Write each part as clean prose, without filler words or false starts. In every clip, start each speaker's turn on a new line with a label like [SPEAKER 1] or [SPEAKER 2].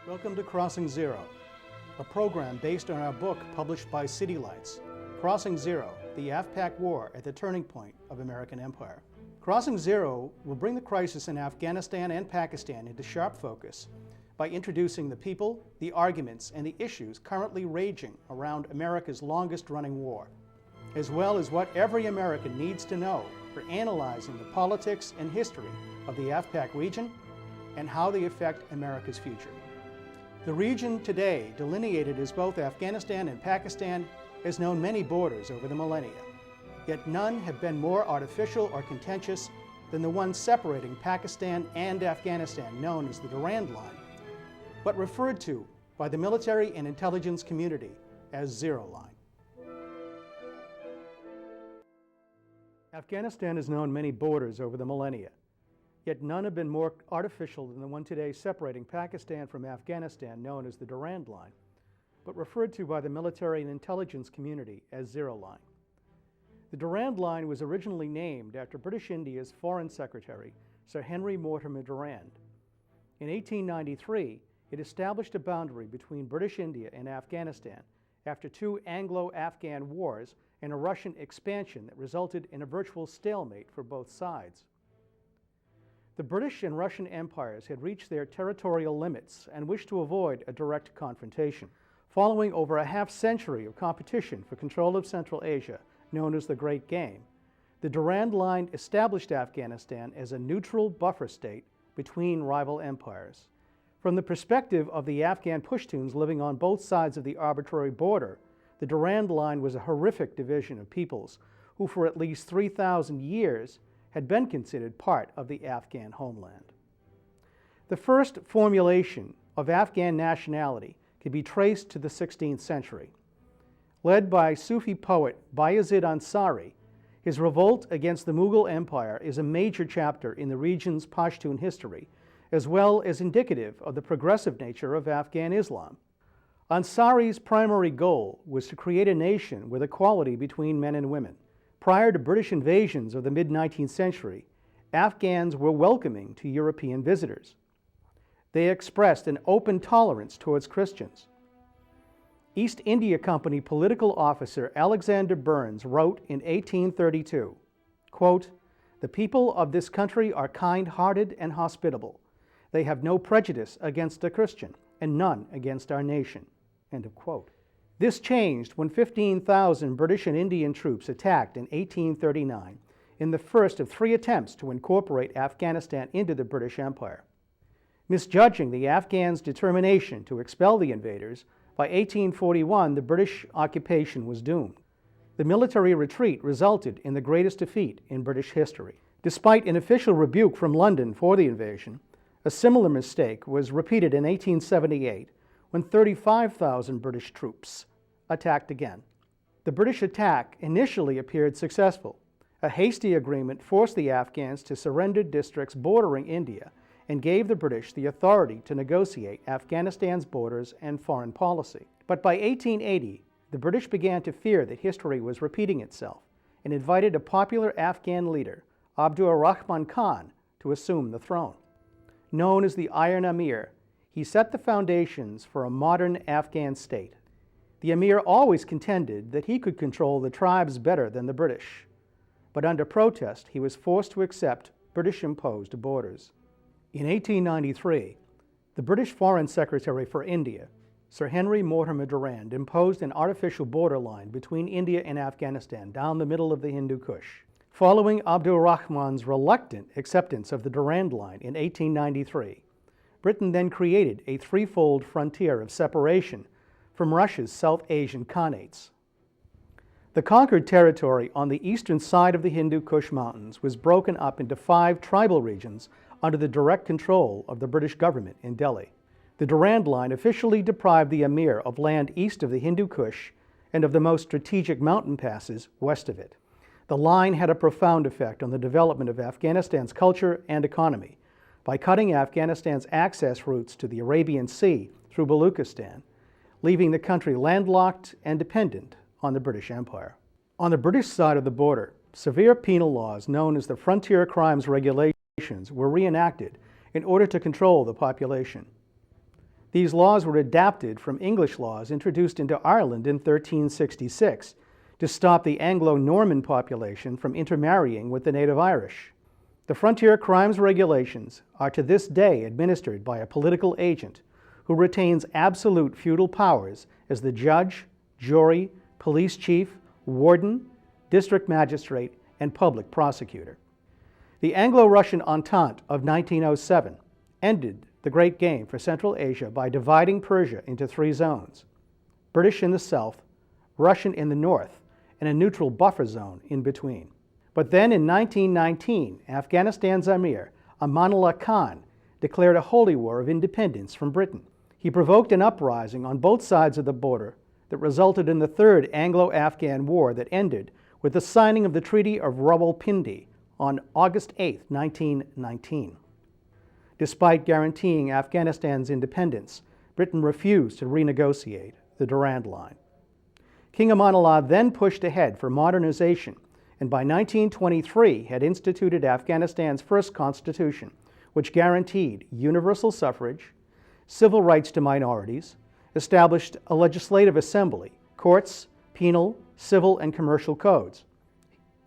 [SPEAKER 1] Welcome to Crossing Zero, a program based on our book published by City Lights, Crossing Zero, the AfPak War at the Turning Point of American Empire. Crossing Zero will bring the crisis in Afghanistan and Pakistan into sharp focus by introducing the people, the arguments, and the issues currently raging around America's longest-running war, as well as what every American needs to know for analyzing the politics and history of the AfPak region and how they affect America's future. The region today, delineated as both Afghanistan and Pakistan, has known many borders over the millennia, yet none have been more artificial or contentious than the one separating Pakistan and Afghanistan, known as the Durand Line, but referred to by the military and intelligence community as Zero Line. Afghanistan has known many borders over the millennia, yet none have been more artificial than the one today separating Pakistan from Afghanistan, known as the Durand Line, but referred to by the military and intelligence community as Zero Line. The Durand Line was originally named after British India's Foreign Secretary, Sir Henry Mortimer Durand. In 1893, it established a boundary between British India and Afghanistan after two Anglo-Afghan wars and a Russian expansion that resulted in a virtual stalemate for both sides. The British and Russian empires had reached their territorial limits and wished to avoid a direct confrontation. Following over a half-century of competition for control of Central Asia, known as the Great Game, the Durand Line established Afghanistan as a neutral buffer state between rival empires. From the perspective of the Afghan Pashtuns living on both sides of the arbitrary border, the Durand Line was a horrific division of peoples who for at least 3,000 years had been considered part of the Afghan homeland. The first formulation of Afghan nationality can be traced to the 16th century. Led by Sufi poet Bayazid Ansari, his revolt against the Mughal Empire is a major chapter in the region's Pashtun history, as well as indicative of the progressive nature of Afghan Islam. Ansari's primary goal was to create a nation with equality between men and women. Prior to British invasions of the mid-19th century, Afghans were welcoming to European visitors. They expressed an open tolerance towards Christians. East India Company political officer Alexander Burnes wrote in 1832, quote, "The people of this country are kind-hearted and hospitable. They have no prejudice against a Christian and none against our nation." End of quote. This changed when 15,000 British and Indian troops attacked in 1839 in the first of three attempts to incorporate Afghanistan into the British Empire. Misjudging the Afghans' determination to expel the invaders, by 1841 the British occupation was doomed. The military retreat resulted in the greatest defeat in British history. Despite an official rebuke from London for the invasion, a similar mistake was repeated in 1878 when 35,000 British troops attacked again. The British attack initially appeared successful. A hasty agreement forced the Afghans to surrender districts bordering India and gave the British the authority to negotiate Afghanistan's borders and foreign policy. But by 1880, the British began to fear that history was repeating itself and invited a popular Afghan leader, Abdur Rahman Khan, to assume the throne. Known as the Iron Amir, he set the foundations for a modern Afghan state. The Amir always contended that he could control the tribes better than the British, but under protest he was forced to accept British-imposed borders. In 1893, the British Foreign Secretary for India, Sir Henry Mortimer Durand, imposed an artificial borderline between India and Afghanistan down the middle of the Hindu Kush. Following Abdur Rahman's reluctant acceptance of the Durand Line in 1893, Britain then created a threefold frontier of separation from Russia's South Asian Khanates. The conquered territory on the eastern side of the Hindu Kush Mountains was broken up into 5 tribal regions under the direct control of the British government in Delhi. The Durand Line officially deprived the Amir of land east of the Hindu Kush and of the most strategic mountain passes west of it. The line had a profound effect on the development of Afghanistan's culture and economy by cutting Afghanistan's access routes to the Arabian Sea through Baluchistan, leaving the country landlocked and dependent on the British Empire. On the British side of the border, severe penal laws known as the Frontier Crimes Regulations were reenacted in order to control the population. These laws were adapted from English laws introduced into Ireland in 1366 to stop the Anglo-Norman population from intermarrying with the native Irish. The frontier crimes regulations are to this day administered by a political agent who retains absolute feudal powers as the judge, jury, police chief, warden, district magistrate, and public prosecutor. The Anglo-Russian Entente of 1907 ended the Great Game for Central Asia by dividing Persia into three zones: British in the south, Russian in the north, and a neutral buffer zone in between. But then in 1919, Afghanistan's Emir, Amanullah Khan, declared a holy war of independence from Britain. He provoked an uprising on both sides of the border that resulted in the Third Anglo-Afghan War that ended with the signing of the Treaty of Rawalpindi on August 8, 1919. Despite guaranteeing Afghanistan's independence, Britain refused to renegotiate the Durand Line. King Amanullah then pushed ahead for modernization, and by 1923 had instituted Afghanistan's first constitution, which guaranteed universal suffrage, civil rights to minorities, established a legislative assembly, courts, penal, civil, and commercial codes.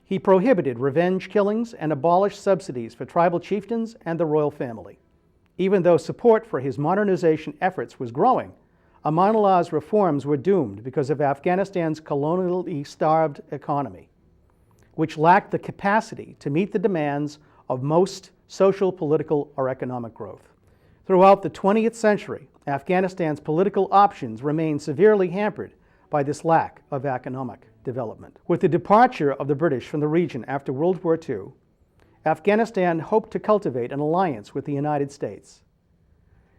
[SPEAKER 1] He prohibited revenge killings and abolished subsidies for tribal chieftains and the royal family. Even though support for his modernization efforts was growing, Amanullah's reforms were doomed because of Afghanistan's colonially starved economy, which lacked the capacity to meet the demands of most social, political, or economic growth. Throughout the 20th century, Afghanistan's political options remained severely hampered by this lack of economic development. With the departure of the British from the region after World War II, Afghanistan hoped to cultivate an alliance with the United States.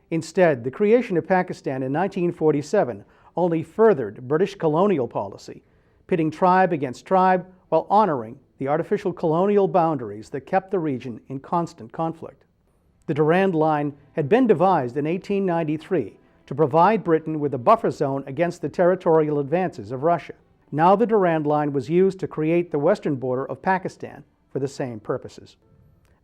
[SPEAKER 1] Instead, the creation of Pakistan in 1947 only furthered British colonial policy, pitting tribe against tribe while honoring the artificial colonial boundaries that kept the region in constant conflict. The Durand Line had been devised in 1893 to provide Britain with a buffer zone against the territorial advances of Russia. Now the Durand Line was used to create the western border of Pakistan for the same purposes,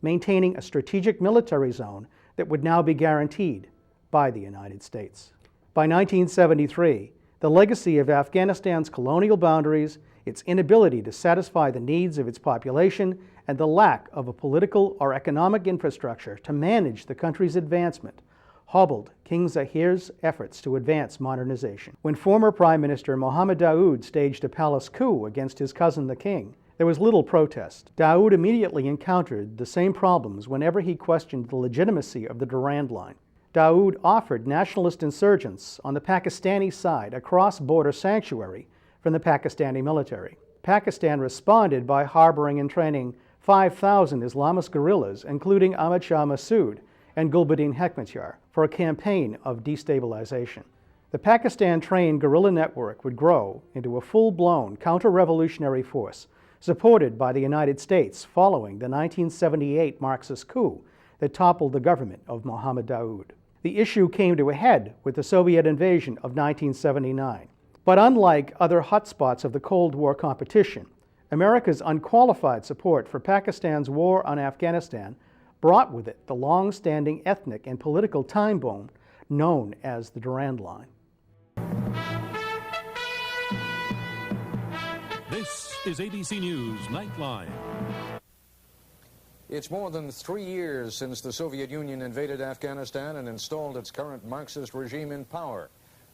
[SPEAKER 1] maintaining a strategic military zone that would now be guaranteed by the United States. By 1973, the legacy of Afghanistan's colonial boundaries, its inability to satisfy the needs of its population, and the lack of a political or economic infrastructure to manage the country's advancement hobbled King Zahir's efforts to advance modernization. When former Prime Minister Mohammad Daoud staged a palace coup against his cousin the king, there was little protest. Daoud immediately encountered the same problems whenever he questioned the legitimacy of the Durand Line. Daoud offered nationalist insurgents on the Pakistani side a cross-border sanctuary from the Pakistani military. Pakistan responded by harboring and training 5,000 Islamist guerrillas, including Ahmad Shah Massoud and Gulbuddin Hekmatyar, for a campaign of destabilization. The Pakistan-trained guerrilla network would grow into a full-blown counter-revolutionary force supported by the United States following the 1978 Marxist coup that toppled the government of Mohammad Daoud. The issue came to a head with the Soviet invasion of 1979. But unlike other hotspots of the Cold War competition, America's unqualified support for Pakistan's war on Afghanistan brought with it the long-standing ethnic and political time bomb known as the Durand Line.
[SPEAKER 2] This is ABC News Nightline.
[SPEAKER 3] It's more than 3 years since the Soviet Union invaded Afghanistan and installed its current Marxist regime in power.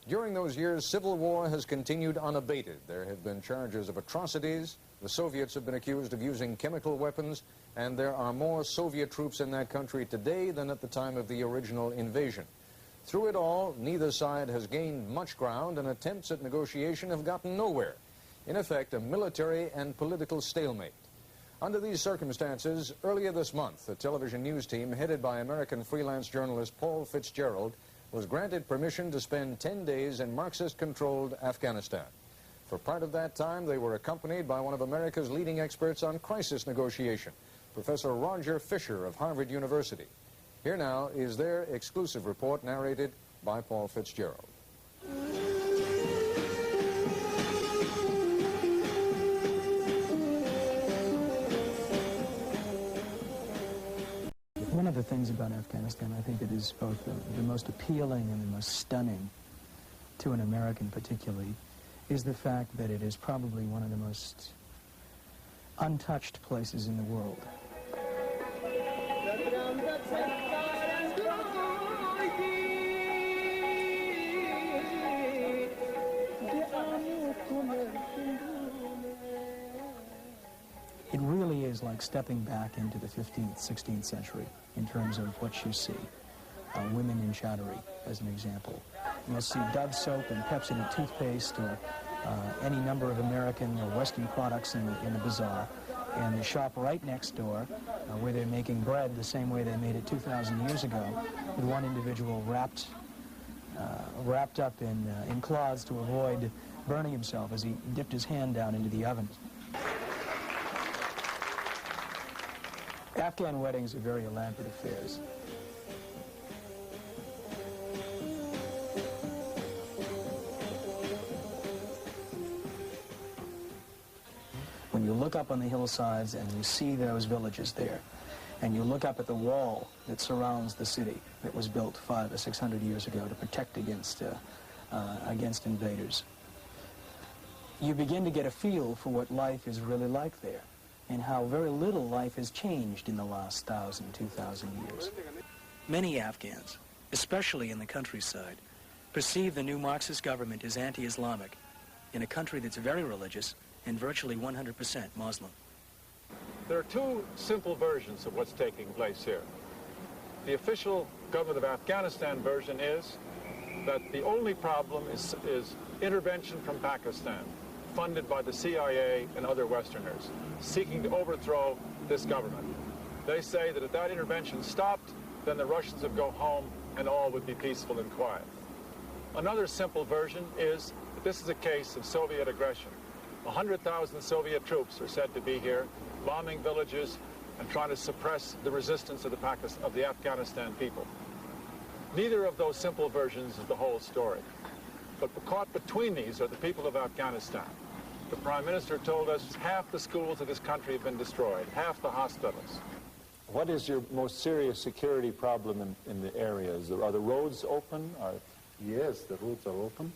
[SPEAKER 3] During those years, civil war has continued unabated. There have been charges of atrocities. The Soviets have been accused of using chemical weapons, and there are more Soviet troops in that country today than at the time of the original invasion. Through it all, neither side has gained much ground, and attempts at negotiation have gotten nowhere. In effect, a military and political stalemate. Under these circumstances, earlier this month, a television news team headed by American freelance journalist Paul Fitzgerald was granted permission to spend 10 days in Marxist-controlled Afghanistan. For part of that time, they were accompanied by one of America's leading experts on crisis negotiation, Professor Roger Fisher of Harvard University. Here now is their exclusive report narrated by Paul Fitzgerald.
[SPEAKER 4] One of the things about Afghanistan, I think it is both the most appealing and the most stunning to an American particularly, is the fact that it is probably one of the most untouched places in the world. It really is like stepping back into the 15th, 16th century in terms of what you see. Women in chattery, as an example. You'll see Dove soap and Pepsodent toothpaste or any number of American or Western products in the bazaar. And the shop right next door, where they're making bread the same way they made it 2,000 years ago, with one individual wrapped up in cloths to avoid burning himself as he dipped his hand down into the oven. Afghan weddings are very elaborate affairs. When you look up on the hillsides and you see those villages there, and you look up at the wall that surrounds the city that was built 500 or 600 years ago to protect against invaders, you begin to get a feel for what life is really like there, and how very little life has changed in the last 1,000, 2,000 years. Many Afghans, especially in the countryside, perceive the new Marxist government as anti-Islamic in a country that's very religious and virtually 100% Muslim.
[SPEAKER 5] There are two simple versions of what's taking place here. The official government of Afghanistan version is that the only problem is intervention from Pakistan, funded by the CIA and other Westerners, seeking to overthrow this government. They say that if that intervention stopped, then the Russians would go home and all would be peaceful and quiet. Another simple version is that this is a case of Soviet aggression. 100,000 Soviet troops are said to be here, bombing villages and trying to suppress the resistance of the Afghanistan people. Neither of those simple versions is the whole story. But caught between these are the people of Afghanistan. The Prime Minister told us half the schools of this country have been destroyed, half the hospitals.
[SPEAKER 6] What is your most serious security problem in the areas? Are the roads open?
[SPEAKER 7] Yes, the roads are open,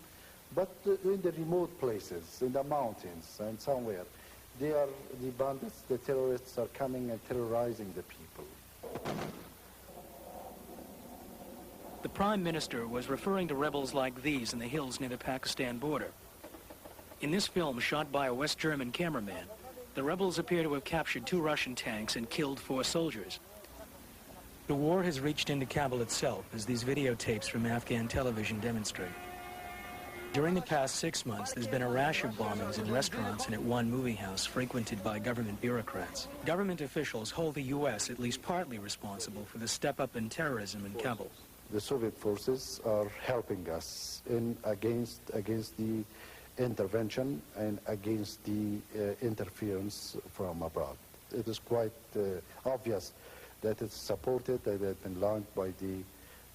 [SPEAKER 7] but in the remote places, in the mountains and somewhere, the bandits, the terrorists are coming and terrorizing the people.
[SPEAKER 4] The Prime Minister was referring to rebels like these in the hills near the Pakistan border. In this film, shot by a West German cameraman, the rebels appear to have captured 2 Russian tanks and killed 4 soldiers. The war has reached into Kabul itself, as these videotapes from Afghan television demonstrate. During the past 6 months, there's been a rash of bombings in restaurants and at one movie house frequented by government bureaucrats. Government officials hold the U.S. at least partly responsible for the step-up in terrorism in Kabul.
[SPEAKER 7] The Soviet forces are helping us against the intervention and against the interference from abroad. It is quite obvious that it's supported, that it has been launched by the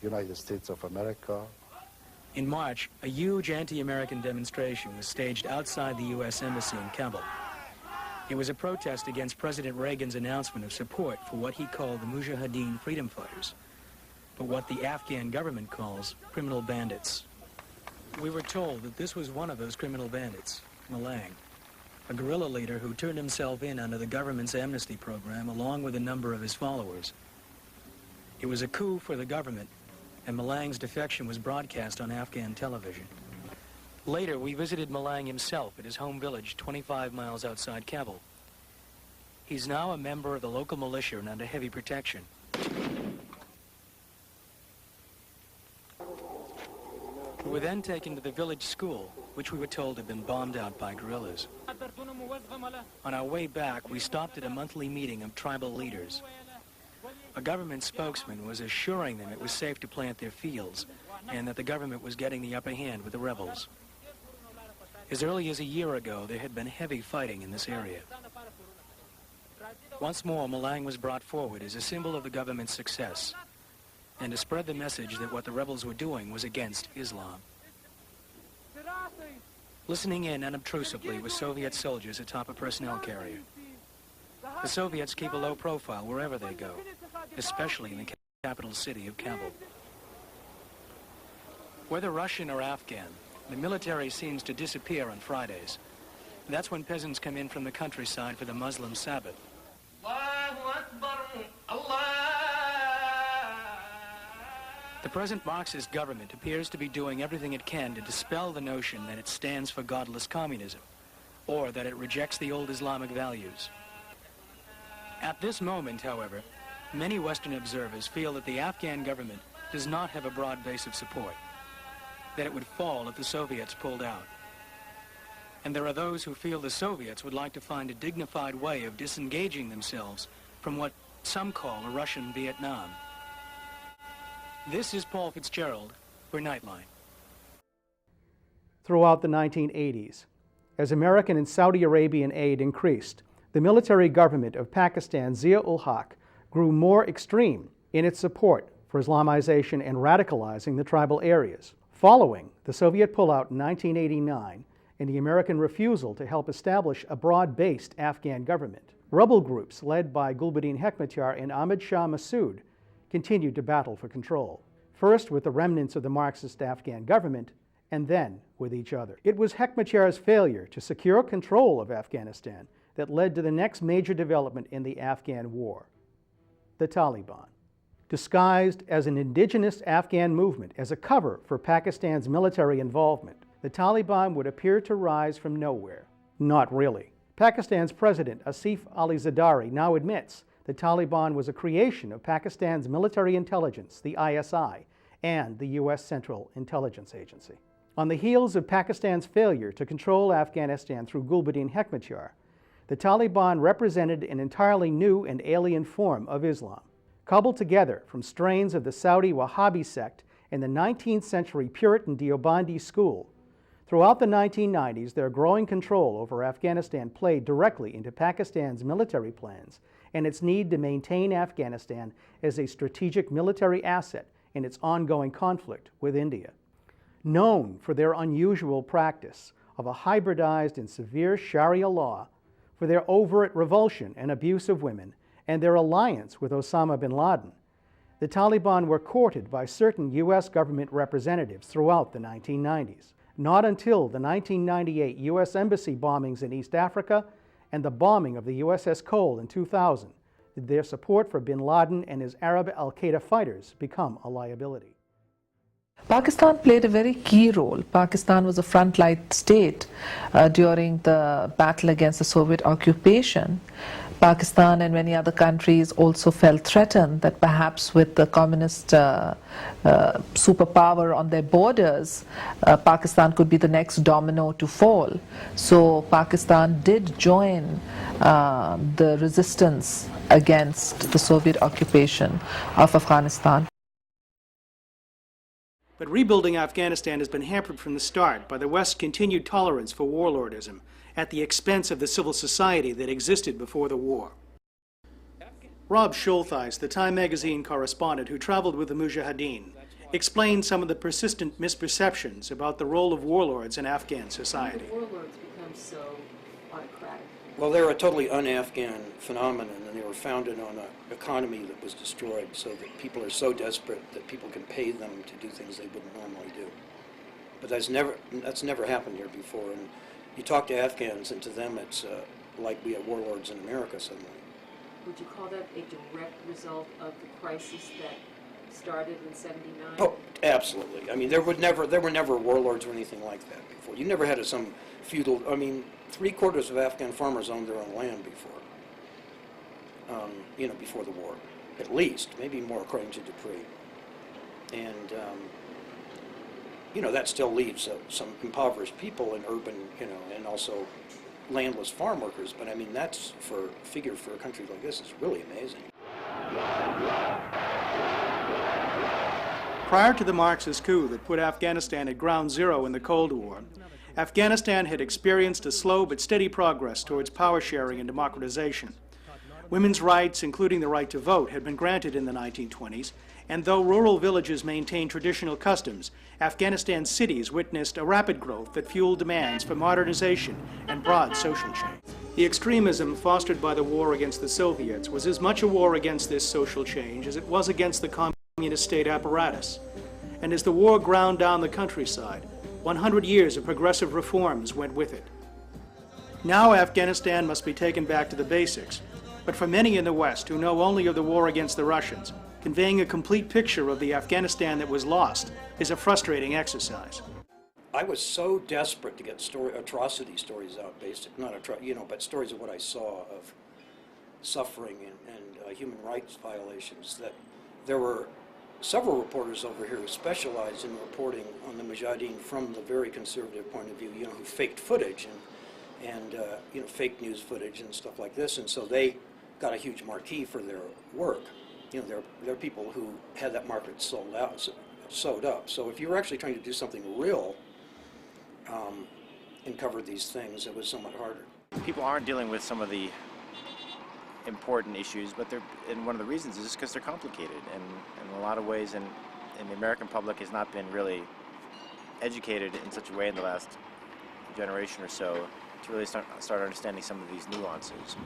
[SPEAKER 7] United States of America.
[SPEAKER 4] In March, a huge anti-American demonstration was staged outside the U.S. Embassy in Kabul. It was a protest against President Reagan's announcement of support for what he called the Mujahideen freedom fighters, but what the Afghan government calls criminal bandits. We were told that this was one of those criminal bandits, Malang, a guerrilla leader who turned himself in under the government's amnesty program along with a number of his followers. It was a coup for the government, and Malang's defection was broadcast on Afghan television. Later, we visited Malang himself at his home village 25 miles outside Kabul. He's now a member of the local militia and under heavy protection. We were then taken to the village school, which we were told had been bombed out by guerrillas. On our way back, we stopped at a monthly meeting of tribal leaders. A government spokesman was assuring them it was safe to plant their fields and that the government was getting the upper hand with the rebels. As early as a year ago, there had been heavy fighting in this area. Once more, Malang was brought forward as a symbol of the government's success and to spread the message that what the rebels were doing was against Islam. Listening in unobtrusively were Soviet soldiers atop a personnel carrier. The Soviets keep a low profile wherever they go, especially in the capital city of Kabul. Whether Russian or Afghan, the military seems to disappear on Fridays. That's when peasants come in from the countryside for the Muslim Sabbath. The present Marxist government appears to be doing everything it can to dispel the notion that it stands for godless communism, or that it rejects the old Islamic values. At this moment, however, many Western observers feel that the Afghan government does not have a broad base of support, that it would fall if the Soviets pulled out. And there are those who feel the Soviets would like to find a dignified way of disengaging themselves from what some call a Russian Vietnam. This is Paul Fitzgerald for Nightline.
[SPEAKER 1] Throughout the 1980s, as American and Saudi Arabian aid increased, the military government of Pakistan, Zia-ul-Haq, grew more extreme in its support for Islamization and radicalizing the tribal areas. Following the Soviet pullout in 1989 and the American refusal to help establish a broad-based Afghan government, rebel groups led by Gulbuddin Hekmatyar and Ahmad Shah Massoud continued to battle for control, first with the remnants of the Marxist Afghan government, and then with each other. It was Hekmatyar's failure to secure control of Afghanistan that led to the next major development in the Afghan war, the Taliban. Disguised as an indigenous Afghan movement as a cover for Pakistan's military involvement, the Taliban would appear to rise from nowhere. Not really. Pakistan's president, Asif Ali Zardari, now admits the Taliban was a creation of Pakistan's military intelligence, the ISI, and the U.S. Central Intelligence Agency. On the heels of Pakistan's failure to control Afghanistan through Gulbuddin Hekmatyar, the Taliban represented an entirely new and alien form of Islam, cobbled together from strains of the Saudi Wahhabi sect and the 19th century Puritan Deobandi school. Throughout the 1990s, their growing control over Afghanistan played directly into Pakistan's military plans and its need to maintain Afghanistan as a strategic military asset in its ongoing conflict with India. Known for their unusual practice of a hybridized and severe Sharia law, for their overt revulsion and abuse of women, and their alliance with Osama bin Laden, the Taliban were courted by certain U.S. government representatives throughout the 1990s. Not until the 1998 U.S. Embassy bombings in East Africa and the bombing of the USS Cole in 2000 did their support for bin Laden and his Arab al-Qaeda fighters become a liability.
[SPEAKER 8] Pakistan played a very key role. Pakistan was a frontline state during the battle against the Soviet occupation. Pakistan and many other countries also felt threatened that perhaps with the communist superpower on their borders, Pakistan could be the next domino to fall. So Pakistan did join the resistance against the Soviet occupation of Afghanistan.
[SPEAKER 1] But rebuilding Afghanistan has been hampered from the start by the West's continued tolerance for warlordism at the expense of the civil society that existed before the war. Rob Schultheis, the Time magazine correspondent who traveled with the Mujahideen, explained some of the persistent misperceptions about the role of warlords in Afghan society.
[SPEAKER 9] How did warlords become so autocratic?
[SPEAKER 10] Well, they're a totally un-Afghan phenomenon, and they were founded on an economy that was destroyed, so that people are so desperate that people can pay them to do things they wouldn't normally do. But that's never happened here before. And you talk to Afghans, and to them it's like we have warlords in America suddenly.
[SPEAKER 9] Would you call that a direct result of the crisis that started in '79?
[SPEAKER 10] Oh, absolutely. I mean, there were never warlords or anything like that before. You never had some feudal. I mean, 3/4 of Afghan farmers owned their own land before. Before the war, at least, maybe more according to Dupree. And that still leaves some impoverished people in urban, and also landless farm workers. But I mean, that's for a country like this is really amazing.
[SPEAKER 1] Prior to the Marxist coup that put Afghanistan at ground zero in the Cold War, Afghanistan had experienced a slow but steady progress towards power sharing and democratization. Women's rights, including the right to vote, had been granted in the 1920s, and though rural villages maintained traditional customs, Afghanistan's cities witnessed a rapid growth that fueled demands for modernization and broad social change. The extremism fostered by the war against the Soviets was as much a war against this social change as it was against the communist state apparatus. And as the war ground down the countryside, 100 years of progressive reforms went with it. Now Afghanistan must be taken back to the basics, but for many in the West who know only of the war against the Russians, conveying a complete picture of the Afghanistan that was lost is a frustrating exercise.
[SPEAKER 10] I was so desperate to get atrocity stories out, but stories of what I saw of suffering and human rights violations, that there were several reporters over here who specialized in reporting on the Mujahideen from the very conservative point of view, who faked footage and fake news footage and stuff like this, and so they got a huge marquee for their work. They're people who had that market sewed up. So if you were actually trying to do something real and cover these things, it was somewhat harder.
[SPEAKER 11] People aren't dealing with some of the important issues, but and one of the reasons is because they're complicated, and in a lot of ways, and the American public has not been really educated in such a way in the last generation or so to really start understanding some of these nuances.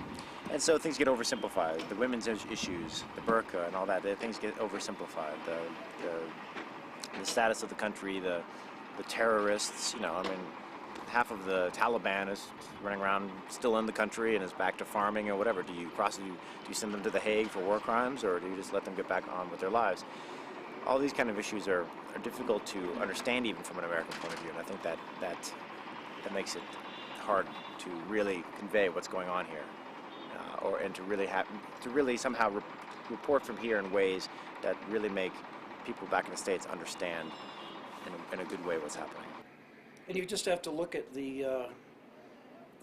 [SPEAKER 11] And so things get oversimplified. The women's issues, the burqa and all that, things get oversimplified. The status of the country, the terrorists, half of the Taliban is running around still in the country and is back to farming or whatever. Do you send them to The Hague for war crimes, or do you just let them get back on with their lives? All these kind of issues are difficult to understand even from an American point of view, and I think that makes it hard to really convey what's going on here, and to really somehow report from here in ways that really make people back in the States understand in a good way what's happening.
[SPEAKER 10] And you just have to look at the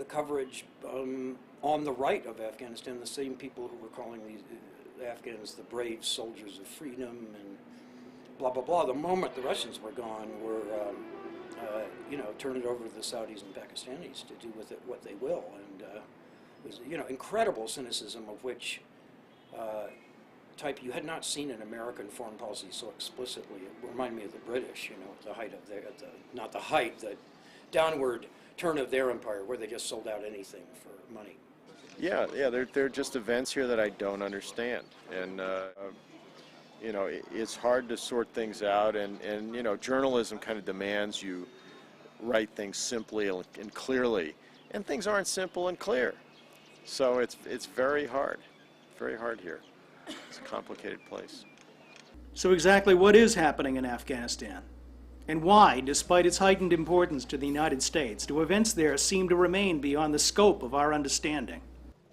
[SPEAKER 10] coverage on the right of Afghanistan, the same people who were calling the Afghans the brave soldiers of freedom and blah, blah, blah. The moment the Russians were gone, were turn it over to the Saudis and Pakistanis to do with it what they will. And it was, incredible cynicism of which type you had not seen in American foreign policy so explicitly. It reminded me of the British, at the height of not the height, the downward turn of their empire, where they just sold out anything for money.
[SPEAKER 12] Yeah, they're just events here that I don't understand, and it's hard to sort things out, and journalism kind of demands you write things simply and clearly, and things aren't simple and clear, so it's very hard here. It's a complicated place.
[SPEAKER 1] So exactly what is happening in Afghanistan? And why, despite its heightened importance to the United States, do events there seem to remain beyond the scope of our understanding?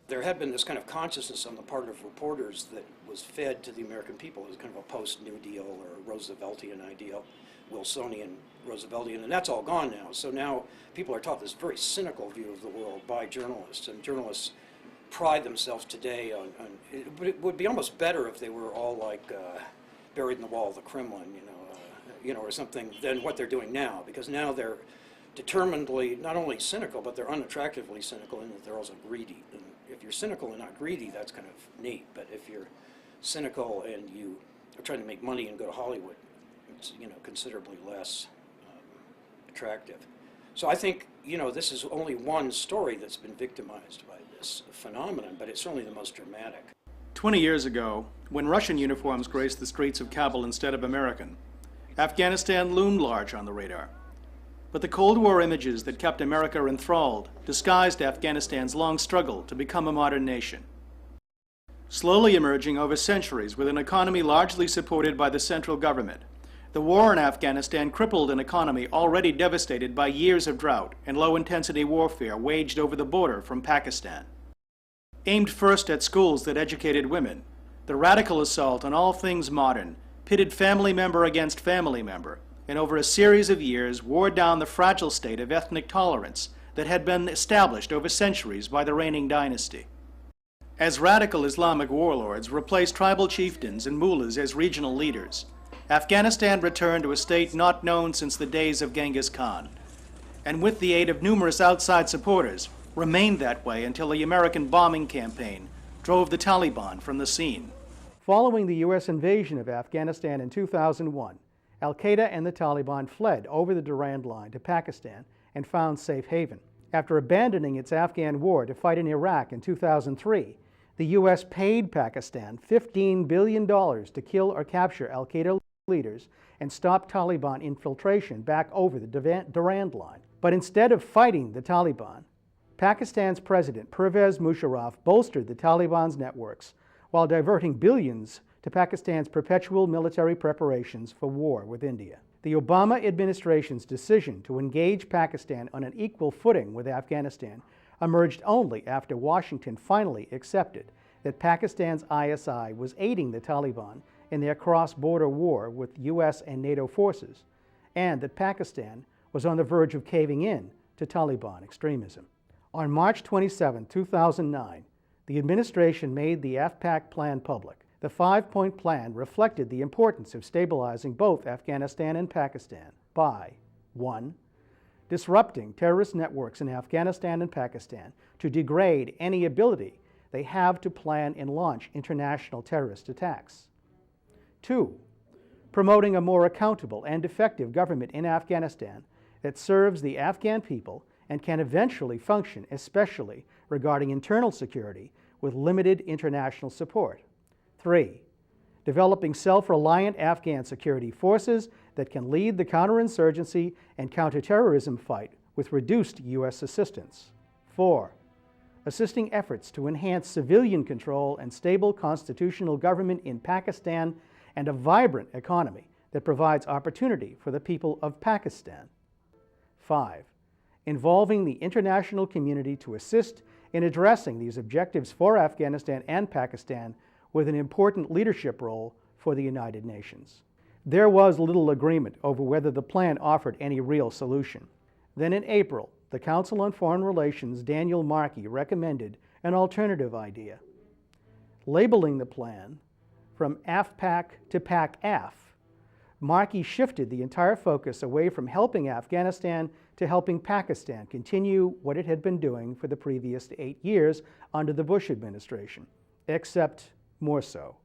[SPEAKER 10] There had been this kind of consciousness on the part of reporters that was fed to the American people as kind of a post-New Deal or Rooseveltian ideal, Wilsonian, Rooseveltian, and that's all gone now. So now people are taught this very cynical view of the world by journalists, and journalists pride themselves today on it would be almost better if they were all like buried in the wall of the Kremlin, or something, than what they're doing now, because now they're determinedly not only cynical, but they're unattractively cynical in that they're also greedy. And if you're cynical and not greedy, that's kind of neat, but if you're cynical and you are trying to make money and go to Hollywood, it's considerably less attractive. So I think this is only one story that's been victimized by this phenomenon, but it's certainly the most dramatic.
[SPEAKER 1] 20 years ago, when Russian uniforms graced the streets of Kabul instead of American, Afghanistan loomed large on the radar. But the Cold War images that kept America enthralled disguised Afghanistan's long struggle to become a modern nation. Slowly emerging over centuries with an economy largely supported by the central government, the war in Afghanistan crippled an economy already devastated by years of drought and low-intensity warfare waged over the border from Pakistan. Aimed first at schools that educated women, the radical assault on all things modern pitted family member against family member, and over a series of years wore down the fragile state of ethnic tolerance that had been established over centuries by the reigning dynasty. As radical Islamic warlords replaced tribal chieftains and mullahs as regional leaders, Afghanistan returned to a state not known since the days of Genghis Khan, and with the aid of numerous outside supporters, remained that way until the American bombing campaign drove the Taliban from the scene. Following the U.S. invasion of Afghanistan in 2001, Al-Qaeda and the Taliban fled over the Durand line to Pakistan and found safe haven. After abandoning its Afghan war to fight in Iraq in 2003, the U.S. paid Pakistan $15 billion to kill or capture al-Qaeda leaders and stop Taliban infiltration back over the Durand line. But instead of fighting the Taliban, Pakistan's President Pervez Musharraf bolstered the Taliban's networks while diverting billions to Pakistan's perpetual military preparations for war with India. The Obama administration's decision to engage Pakistan on an equal footing with Afghanistan emerged only after Washington finally accepted that Pakistan's ISI was aiding the Taliban in their cross-border war with U.S. and NATO forces, and that Pakistan was on the verge of caving in to Taliban extremism. On March 27, 2009, the administration made the AFPAC plan public. The five-point plan reflected the importance of stabilizing both Afghanistan and Pakistan by 1. Disrupting terrorist networks in Afghanistan and Pakistan to degrade any ability they have to plan and launch international terrorist attacks. 2. Promoting a more accountable and effective government in Afghanistan that serves the Afghan people and can eventually function, especially regarding internal security, with limited international support. 3. Developing self-reliant Afghan security forces that can lead the counterinsurgency and counterterrorism fight with reduced U.S. assistance. 4. Assisting efforts to enhance civilian control and stable constitutional government in Pakistan and a vibrant economy that provides opportunity for the people of Pakistan. 5. Involving the international community to assist in addressing these objectives for Afghanistan and Pakistan with an important leadership role for the United Nations. There was little agreement over whether the plan offered any real solution. Then in April, the Council on Foreign Relations' Daniel Markey recommended an alternative idea, labeling the plan from AFPAC to PAC-AF. Markey shifted the entire focus away from helping Afghanistan to helping Pakistan continue what it had been doing for the previous 8 years under the Bush administration, except more so.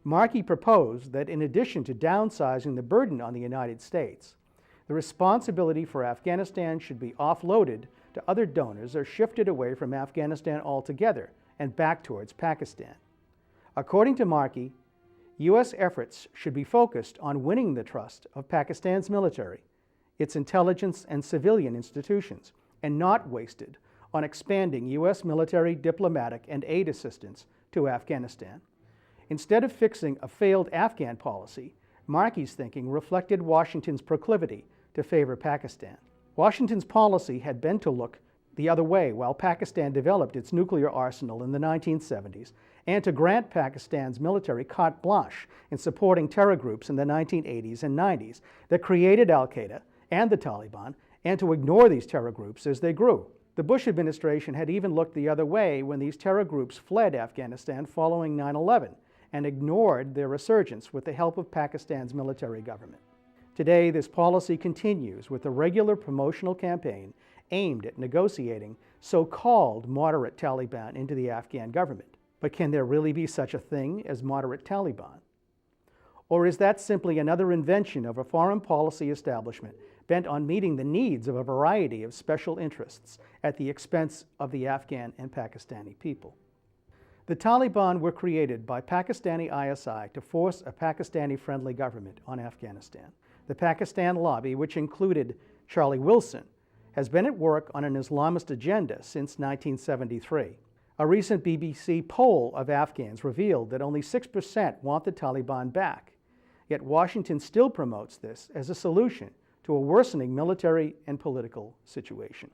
[SPEAKER 1] Markey proposed that in addition to downsizing the burden on the United States, the responsibility for Afghanistan should be offloaded to other donors or shifted away from Afghanistan altogether and back towards Pakistan. According to Markey, U.S. efforts should be focused on winning the trust of Pakistan's military, its intelligence and civilian institutions, and not wasted on expanding U.S. military, diplomatic, and aid assistance to Afghanistan. Instead of fixing a failed Afghan policy, Markey's thinking reflected Washington's proclivity to favor Pakistan. Washington's policy had been to look the other way while Pakistan developed its nuclear arsenal in the 1970s, and to grant Pakistan's military carte blanche in supporting terror groups in the 1980s and 90s that created al-Qaeda and the Taliban, and to ignore these terror groups as they grew. The Bush administration had even looked the other way when these terror groups fled Afghanistan following 9/11 and ignored their resurgence with the help of Pakistan's military government. Today, this policy continues with a regular promotional campaign aimed at negotiating so-called moderate Taliban into the Afghan government. But can there really be such a thing as moderate Taliban? Or is that simply another invention of a foreign policy establishment bent on meeting the needs of a variety of special interests at the expense of the Afghan and Pakistani people? The Taliban were created by Pakistani ISI to force a Pakistani-friendly government on Afghanistan. The Pakistan lobby, which included Charlie Wilson, has been at work on an Islamist agenda since 1973. A recent BBC poll of Afghans revealed that only 6% want the Taliban back, yet Washington still promotes this as a solution to a worsening military and political situation.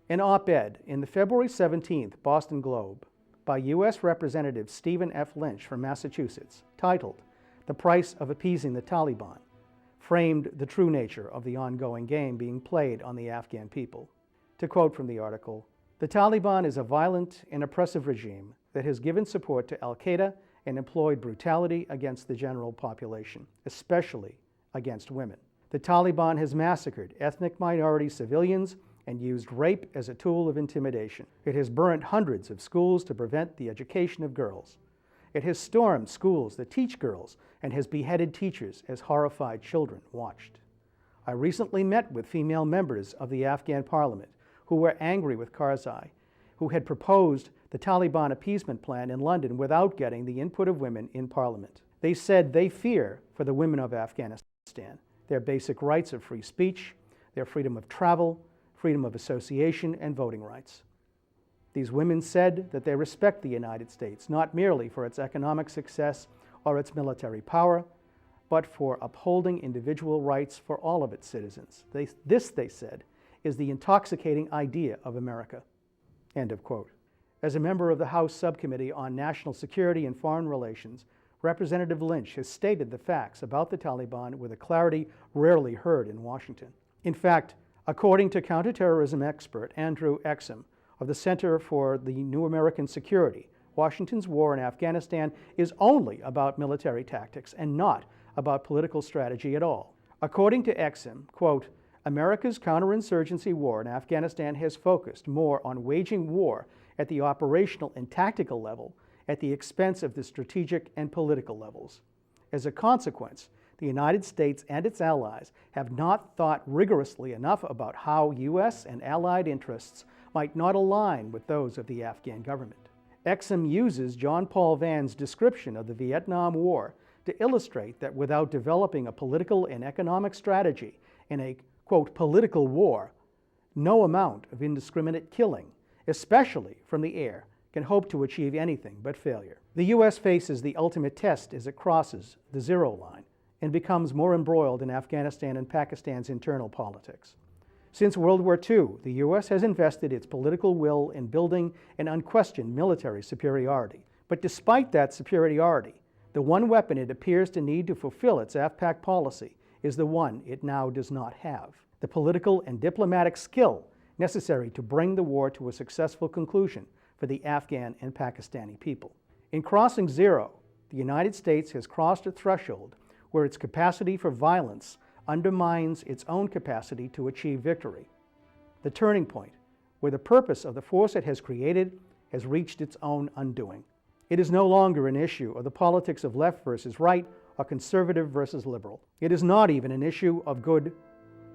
[SPEAKER 1] An op-ed in the February 17th Boston Globe by U.S. Representative Stephen F. Lynch from Massachusetts, titled "The Price of Appeasing the Taliban," framed the true nature of the ongoing game being played on the Afghan people. To quote from the article, "The Taliban is a violent and oppressive regime that has given support to al-Qaeda and employed brutality against the general population, especially against women. The Taliban has massacred ethnic minority civilians and used rape as a tool of intimidation. It has burnt hundreds of schools to prevent the education of girls. It has stormed schools that teach girls and has beheaded teachers as horrified children watched. I recently met with female members of the Afghan parliament who were angry with Karzai, who had proposed the Taliban appeasement plan in London without getting the input of women in Parliament. They said they fear for the women of Afghanistan, their basic rights of free speech, their freedom of travel, freedom of association, and voting rights. These women said that they respect the United States, not merely for its economic success or its military power, but for upholding individual rights for all of its citizens. This, they said, is the intoxicating idea of America. End of quote. As a member of the House Subcommittee on National Security and Foreign Relations, Representative Lynch has stated the facts about the Taliban with a clarity rarely heard in Washington. In fact, according to counterterrorism expert Andrew Exum of the Center for the New American Security, Washington's war in Afghanistan is only about military tactics and not about political strategy at all. According to Exum, quote, America's counterinsurgency war in Afghanistan has focused more on waging war at the operational and tactical level at the expense of the strategic and political levels. As a consequence, the United States and its allies have not thought rigorously enough about how U.S. and allied interests might not align with those of the Afghan government. Exum uses John Paul Van's description of the Vietnam War to illustrate that without developing a political and economic strategy in a, quote, political war, no amount of indiscriminate killing, especially from the air, can hope to achieve anything but failure. The U.S. faces the ultimate test as it crosses the zero line and becomes more embroiled in Afghanistan and Pakistan's internal politics. Since World War II, the U.S. has invested its political will in building an unquestioned military superiority. But despite that superiority, the one weapon it appears to need to fulfill its AFPAC policy is the one it now does not have: the political and diplomatic skill necessary to bring the war to a successful conclusion for the Afghan and Pakistani people. In crossing zero, the United States has crossed a threshold where its capacity for violence undermines its own capacity to achieve victory. The turning point, where the purpose of the force it has created has reached its own undoing. It is no longer an issue of the politics of left versus right or conservative versus liberal. It is not even an issue of good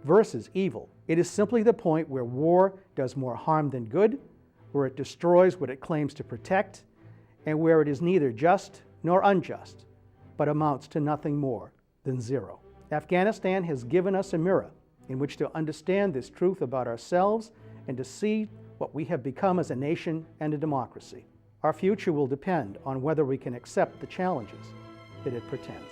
[SPEAKER 1] versus evil. It is simply the point where war does more harm than good, where it destroys what it claims to protect, and where it is neither just nor unjust, but amounts to nothing more than zero. Afghanistan has given us a mirror in which to understand this truth about ourselves and to see what we have become as a nation and a democracy. Our future will depend on whether we can accept the challenges that it pretends.